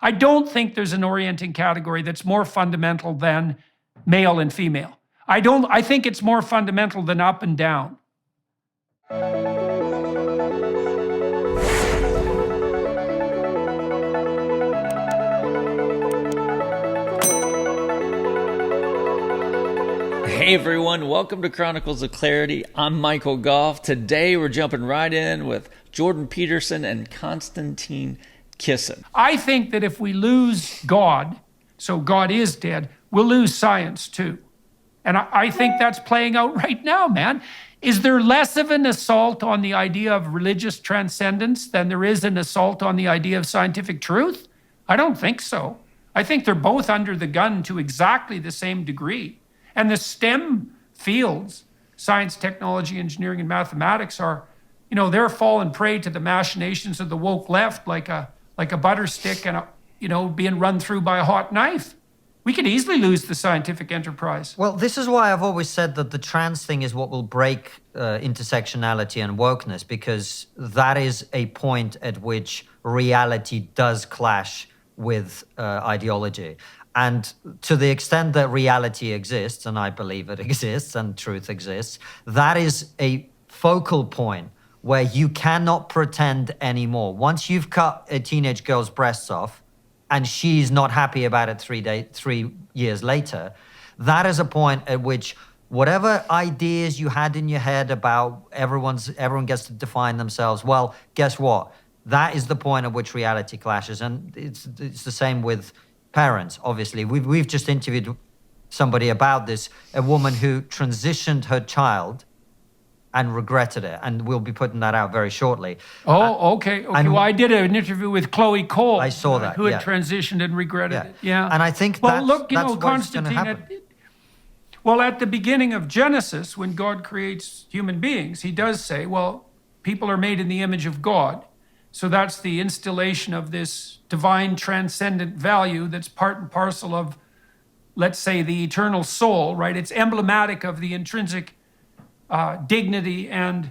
I don't think there's an orienting category that's more fundamental than male and female. I think it's more fundamental than up and down. Hey everyone, welcome to Chronicles of Clarity. I'm Michael Goff. Today we're jumping right in with Jordan Peterson and Konstantin Kisin. I think that if we lose God, so God is dead, we'll lose science too. And I think that's playing out right now, man. Is there less of an assault on the idea of religious transcendence than there is an assault on the idea of scientific truth? I don't think so. I think they're both under the gun to exactly the same degree. And the STEM fields, science, technology, engineering, and mathematics are, they're falling prey to the machinations of the woke left like a butter stick and being run through by a hot knife. We could easily lose the scientific enterprise. Well, this is why I've always said that the trans thing is what will break intersectionality and wokeness, because that is a point at which reality does clash with ideology. And to the extent that reality exists, and I believe it exists, and truth exists, that is a focal point where you cannot pretend anymore. Once you've cut a teenage girl's breasts off, and she's not happy about it 3 years later, that is a point at which whatever ideas you had in your head about everyone gets to define themselves, well, guess what? That is the point at which reality clashes. And it's the same with parents, obviously. We've just interviewed somebody about this, a woman who transitioned her child and regretted it, and we'll be putting that out very shortly. Oh, okay. Well, I did an interview with Chloe Cole. I saw that, who had transitioned and regretted it. Yeah. And I think that's Konstantin, at the beginning of Genesis, when God creates human beings, he does say, well, people are made in the image of God. So that's the installation of this divine transcendent value that's part and parcel of, let's say, the eternal soul, right? It's emblematic of the intrinsic dignity and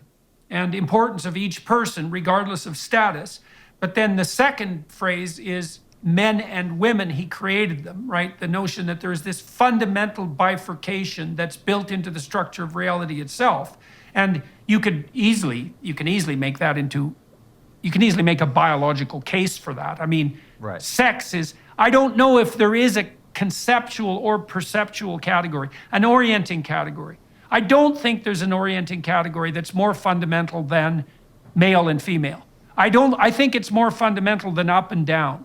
importance of each person, regardless of status. But then the second phrase is men and women, he created them, right? The notion that there is this fundamental bifurcation that's built into the structure of reality itself. And you can easily make that into, you can easily make a biological case for that. I mean, right. Sex is, I don't know if there is a conceptual or perceptual category, an orienting category. I don't think there's an orienting category that's more fundamental than male and female. I think it's more fundamental than up and down.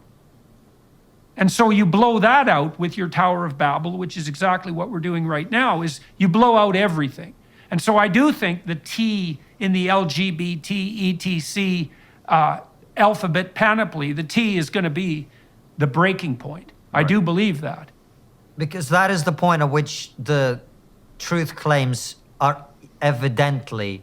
And so you blow that out with your Tower of Babel, which is exactly what we're doing right now, is you blow out everything. And so I do think the T in the LGBT, ETC alphabet panoply, the T is going to be the breaking point. Right. I do believe that. Because that is the point at which the truth claims are evidently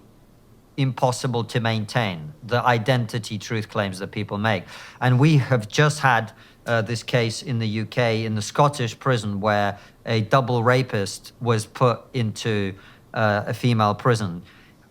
impossible to maintain, the identity truth claims that people make. And we have just had this case in the UK, in the Scottish prison, where a double rapist was put into a female prison.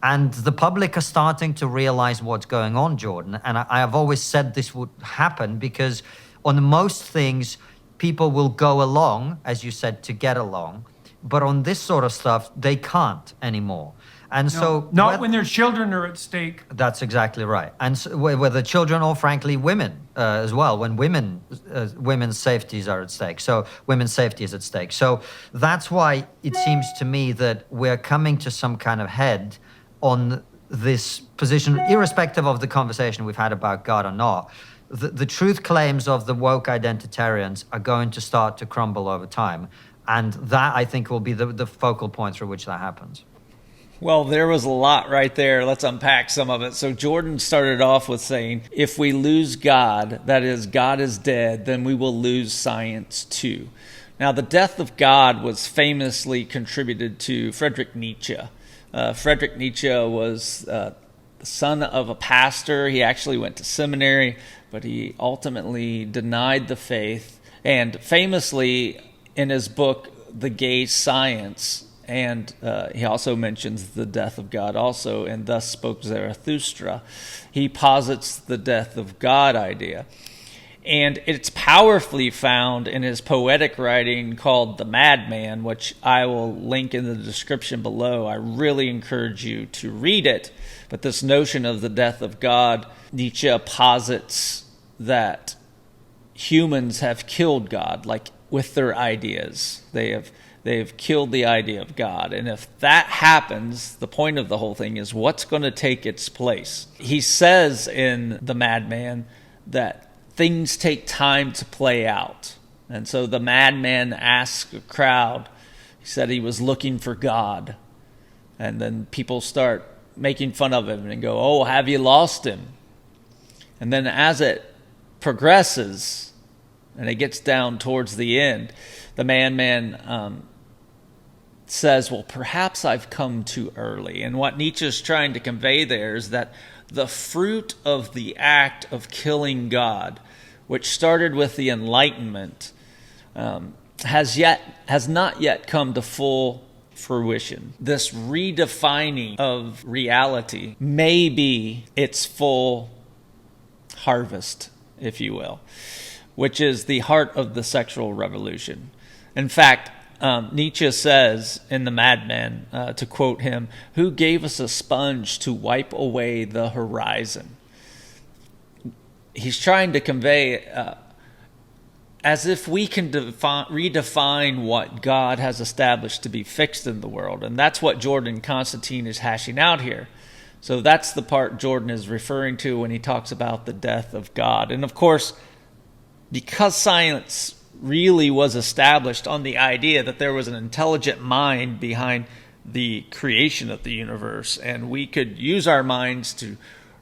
And the public are starting to realize what's going on, Jordan. And I have always said this would happen because on most things, people will go along, as you said, to get along. But on this sort of stuff, they can't anymore. And so not when their children are at stake. That's exactly right. And so, whether children or, frankly, women as well, when women's safeties are at stake. So women's safety is at stake. So that's why it seems to me that we're coming to some kind of head on this position, irrespective of the conversation we've had about God or not. The truth claims of the woke identitarians are going to start to crumble over time. And that, I think, will be the focal point through which that happens. Well, there was a lot right there. Let's unpack some of it. So Jordan started off with saying, if we lose God, that is, God is dead, then we will lose science too. Now, the death of God was famously contributed to Friedrich Nietzsche. Friedrich Nietzsche was the son of a pastor. He actually went to seminary, but he ultimately denied the faith. And famously, in his book, The Gay Science, and he also mentions the death of God also, and thus spoke Zarathustra. He posits the death of God idea. And it's powerfully found in his poetic writing called The Madman, which I will link in the description below. I really encourage you to read it. But this notion of the death of God, Nietzsche posits that humans have killed God, like with their ideas. They've killed the idea of God. And if that happens, the point of the whole thing is what's going to take its place. He says in The Madman that things take time to play out. And so the madman asks a crowd, he said he was looking for God. And then people start making fun of him and go, oh, have you lost him? And then as it progresses and it gets down towards the end, the madman says, well, perhaps I've come too early. And what Nietzsche's trying to convey there is that the fruit of the act of killing God, which started with the Enlightenment, has not yet come to full fruition. This redefining of reality may be its full harvest, if you will, which is the heart of the sexual revolution. In fact, Nietzsche says in The Madman, to quote him, "Who gave us a sponge to wipe away the horizon?" He's trying to convey as if we can redefine what God has established to be fixed in the world. And that's what Jordan Konstantin is hashing out here. So that's the part Jordan is referring to when he talks about the death of God. And of course, because science really was established on the idea that there was an intelligent mind behind the creation of the universe, and we could use our minds to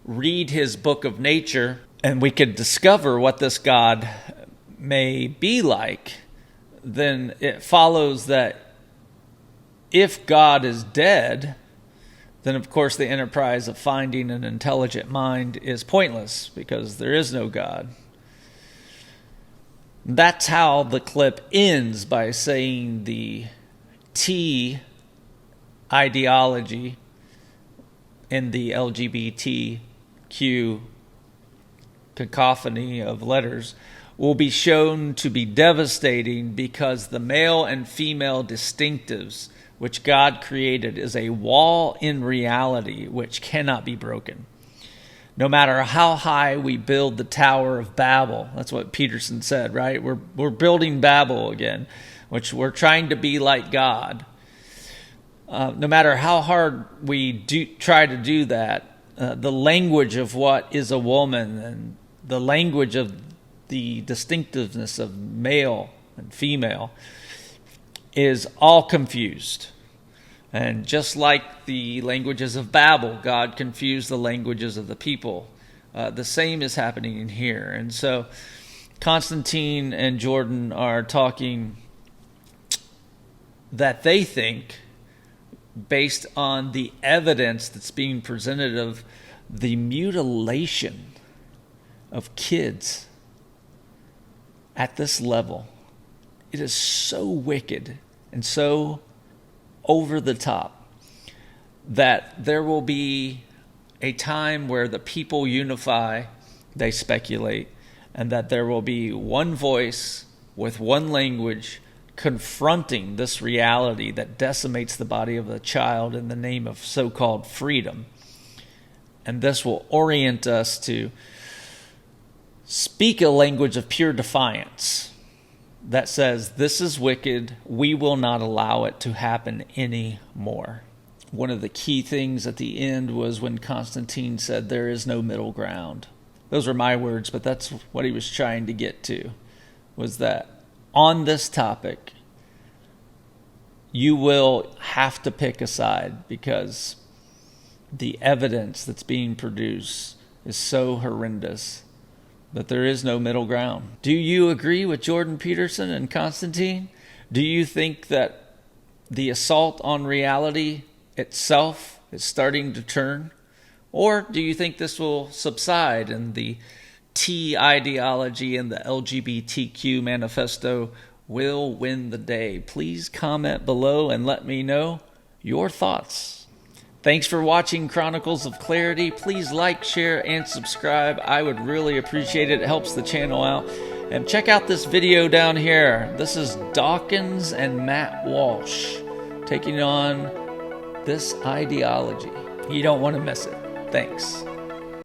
read his book of nature, and we could discover what this God may be like, then it follows that if God is dead, then of course the enterprise of finding an intelligent mind is pointless because there is no God. That's how the clip ends, by saying the T ideology in the LGBTQ cacophony of letters will be shown to be devastating because the male and female distinctives which God created is a wall in reality which cannot be broken. No matter how high we build the Tower of Babel, that's what Peterson said, right? We're building Babel again, which we're trying to be like God. No matter how hard we try to do that, the language of what is a woman and the language of the distinctiveness of male and female is all confused. And just like the languages of Babel, God confused the languages of the people. The same is happening in here. And so Konstantin and Jordan are talking that they think, based on the evidence that's being presented of the mutilation of kids at this level, it is so wicked and so over the top that there will be a time where the people unify, they speculate, and that there will be one voice with one language confronting this reality that decimates the body of a child in the name of so-called freedom. And this will orient us to speak a language of pure defiance that says, this is wicked, we will not allow it to happen anymore. One of the key things at the end was when Konstantin said, there is no middle ground. Those were my words, but that's what he was trying to get to, was that on this topic, you will have to pick a side because the evidence that's being produced is so horrendous that there is no middle ground. Do you agree with Jordan Peterson and Konstantin? Do you think that the assault on reality itself is starting to turn? Or do you think this will subside and the T ideology and the LGBTQ manifesto will win the day? Please comment below and let me know your thoughts. Thanks for watching Chronicles of Clarity. Please like, share, and subscribe. I would really appreciate it. It helps the channel out. And check out this video down here. This is Dawkins and Matt Walsh taking on this ideology. You don't want to miss it. Thanks.